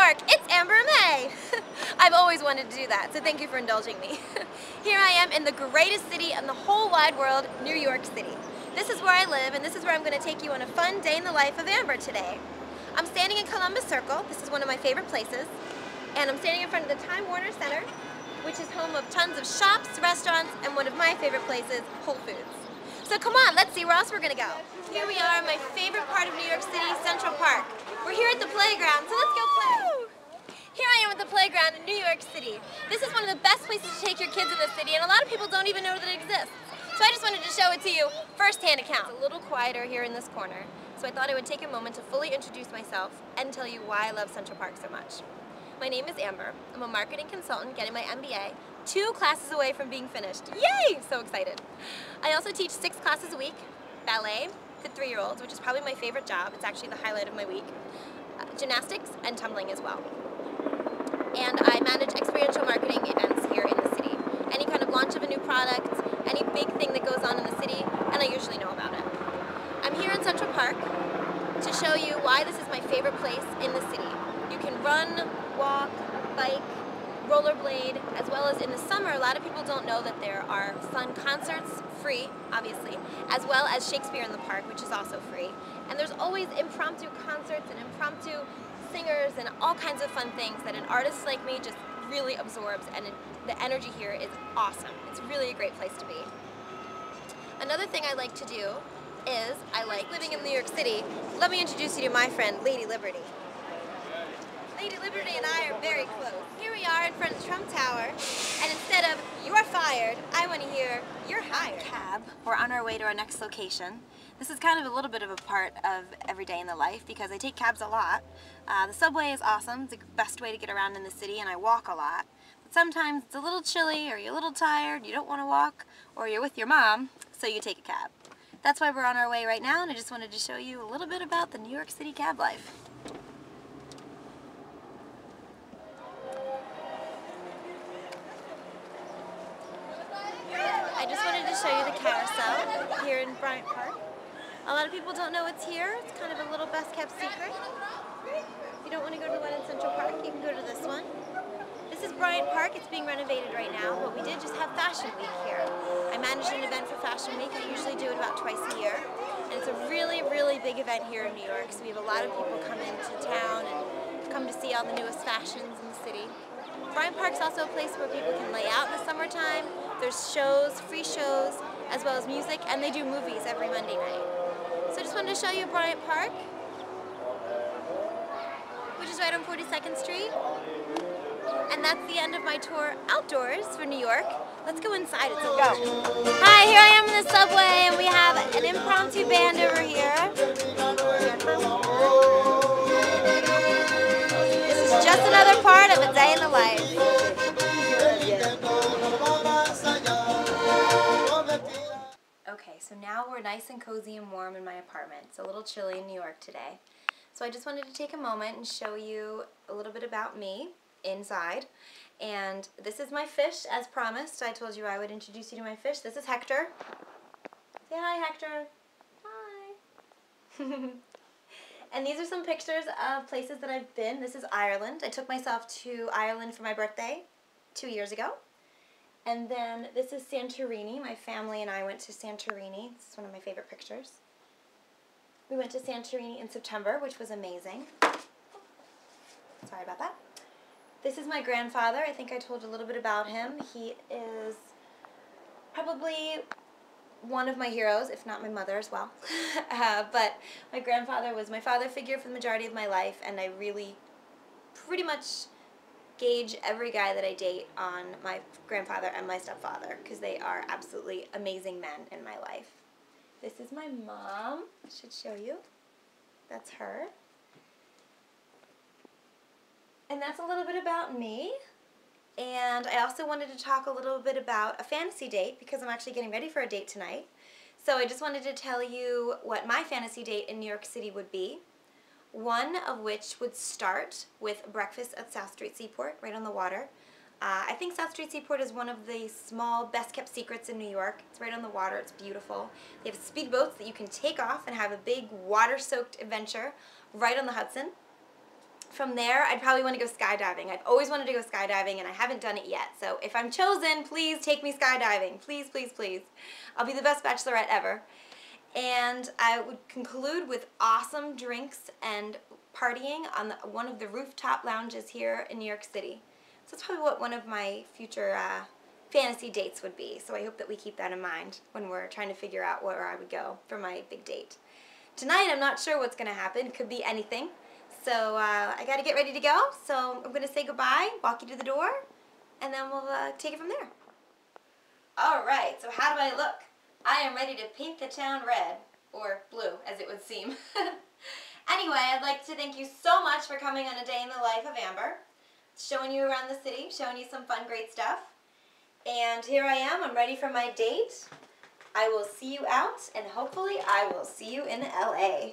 Park, it's Amber May. I've always wanted to do that, so thank you for indulging me. Here I am in the greatest city in the whole wide world, New York City. This is where I live, and this is where I'm going to take you on a fun day in the life of Amber today. I'm standing in Columbus Circle. This is one of my favorite places. And I'm standing in front of the Time Warner Center, which is home of tons of shops, restaurants, and one of my favorite places, Whole Foods. So come on, let's see where else we're going to go. Here we are in my favorite part of New York City, Central Park. We're here at the playground, so let's go play. Here I am at the playground in New York City. This is one of the best places to take your kids in the city, and a lot of people don't even know that it exists. So I just wanted to show it to you first-hand account. It's a little quieter here in this corner, so I thought I would take a moment to fully introduce myself and tell you why I love Central Park so much. My name is Amber. I'm a marketing consultant getting my MBA, 2 classes away from being finished. Yay! So excited. I also teach 6 classes a week, ballet to 3-year-olds, which is probably my favorite job. It's actually the highlight of my week. Gymnastics and tumbling as well. And I manage experiential marketing events here in the city. Any kind of launch of a new product, any big thing that goes on in the city, and I usually know about it. I'm here in Central Park to show you why this is my favorite place in the city. You can run, walk, bike, rollerblade, as well as in the summer, a lot of people don't know that there are fun concerts, free, obviously, as well as Shakespeare in the Park, which is also free. And there's always impromptu concerts and impromptu singers and all kinds of fun things that an artist like me just really absorbs, and the energy here is awesome. It's really a great place to be. Another thing I like to do is I like living in New York City. Let me introduce you to my friend, Lady Liberty. Lady Liberty and I are very close. Here we are in front of Trump Tower, and instead of "you're fired," I want to hear "you're hired." Cab. We're on our way to our next location. This is kind of a little bit of a part of every day in the life because I take cabs a lot. The subway is awesome. It's the best way to get around in the city, and I walk a lot. But sometimes it's a little chilly, or you're a little tired, you don't want to walk, or you're with your mom, so you take a cab. That's why we're on our way right now, and I just wanted to show you a little bit about the New York City cab life. I just wanted to show you the carousel here in Bryant Park. A lot of people don't know it's here. It's kind of a little best-kept secret. If you don't want to go to the one in Central Park, you can go to this one. This is Bryant Park. It's being renovated right now, but we did just have Fashion Week here. I managed an event for Fashion Week. I usually do it about twice a year. And it's a really, really big event here in New York, so we have a lot of people come into town and come to see all the newest fashions in the city. Bryant Park's also a place where people can lay out in the summertime. There's shows, free shows, as well as music, and they do movies every Monday night. So I just wanted to show you Bryant Park, which is right on 42nd Street. And that's the end of my tour outdoors for New York. Let's go inside. It's a go. Hi, here I am in the subway, and we have an impromptu band over here. This is just another part of a day in the life. Okay, so now we're nice and cozy and warm in my apartment. It's a little chilly in New York today. So I just wanted to take a moment and show you a little bit about me inside. And this is my fish, as promised. I told you I would introduce you to my fish. This is Hector. Say hi, Hector. Hi. And these are some pictures of places that I've been. This is Ireland. I took myself to Ireland for my birthday 2 years ago. And then this is Santorini. My family and I went to Santorini. This is one of my favorite pictures. We went to Santorini in September, which was amazing. Sorry about that. This is my grandfather. I think I told you a little bit about him. He is probably one of my heroes, if not my mother as well. But my grandfather was my father figure for the majority of my life, and I really pretty much gauge every guy that I date on my grandfather and my stepfather, because they are absolutely amazing men in my life. This is my mom. I should show you. That's her. And that's a little bit about me. And I also wanted to talk a little bit about a fantasy date, because I'm actually getting ready for a date tonight. So I just wanted to tell you what my fantasy date in New York City would be. One of which would start with breakfast at South Street Seaport, right on the water. I think South Street Seaport is one of the small, best-kept secrets in New York. It's right on the water. It's beautiful. They have speedboats that you can take off and have a big water-soaked adventure right on the Hudson. From there, I'd probably want to go skydiving. I've always wanted to go skydiving and I haven't done it yet. So if I'm chosen, please take me skydiving. Please, please, please. I'll be the best bachelorette ever. And I would conclude with awesome drinks and partying on one of the rooftop lounges here in New York City. So that's probably what one of my future fantasy dates would be. So I hope that we keep that in mind when we're trying to figure out where I would go for my big date. Tonight, I'm not sure what's going to happen. It could be anything. So I got to get ready to go. So I'm going to say goodbye, walk you to the door, and then we'll take it from there. All right, so how do I look? I am ready to paint the town red, or blue, as it would seem. Anyway, I'd like to thank you so much for coming on a day in the life of Amber, showing you around the city, showing you some fun, great stuff. And here I am. I'm ready for my date. I will see you out, and hopefully I will see you in LA.